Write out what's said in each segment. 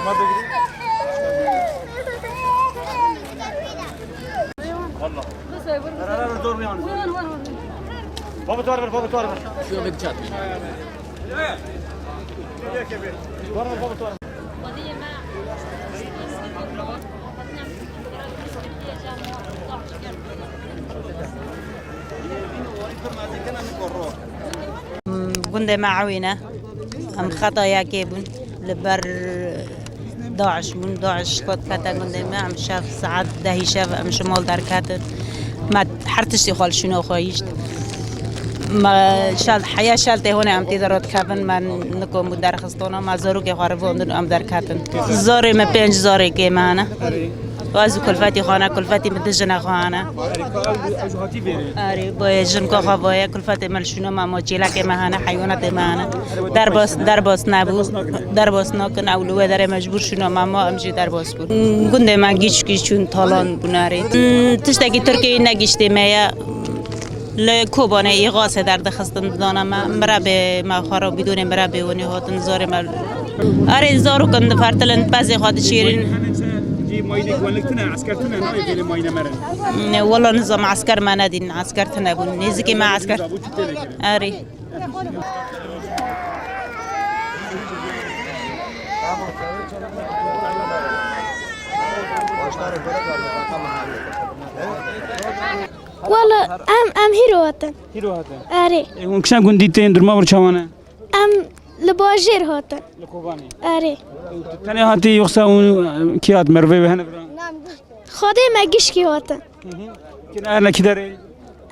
والله لا دور ويانا بابا تواربر بابا تواربر شو بدك تشاتني بابا تواربر بنده معاونة هم خطايا كيبون لبر داعش من داعش خود كتا بنده ما هم شاف ساعات دهی شاف هم شمال در کتن ما حرتشتی خال شنو خواهیشت ما شال حياة شالته هنا هم تدارات كابن من نكون بدر خستونا ما زارو که خاربوندن هم در کتن زاری ما 5000 که مانا وازو کلفتی خانه کلفتی متجنا خانه آری باید جن که خواه کلفتی ملشونو ما چیلا که مهانه حیوانات مهانه درباس نبود درباس نکن اولوه داره مجبور شونو ما امجی درباس بود گنده ما گیچ چون تالان بناری تشتکی ترکیه نگیشته میا لکوبانه ایقاسه در دخستن دانم مرا به ما خارو بدون مرا به ونی هاتن زار مل آره زارو کند فرتلن بعضی خاطر شیرین ماينه ولكتنا عسكرتنا ناوي بين ماينه مرن والله نظام عسكر ما ندين عسكرتنا بون نزكي مع عسكر اري والله ام هيرو هاتن اري ونكشان قنديتين درما برشاوانه ام لباجير هاتن لكوباني اري تاني هاتي يخساون كيات مروي وهنا خودي ما جيش كي هاتن كنا انا كداري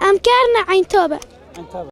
ام كارنا عين توبه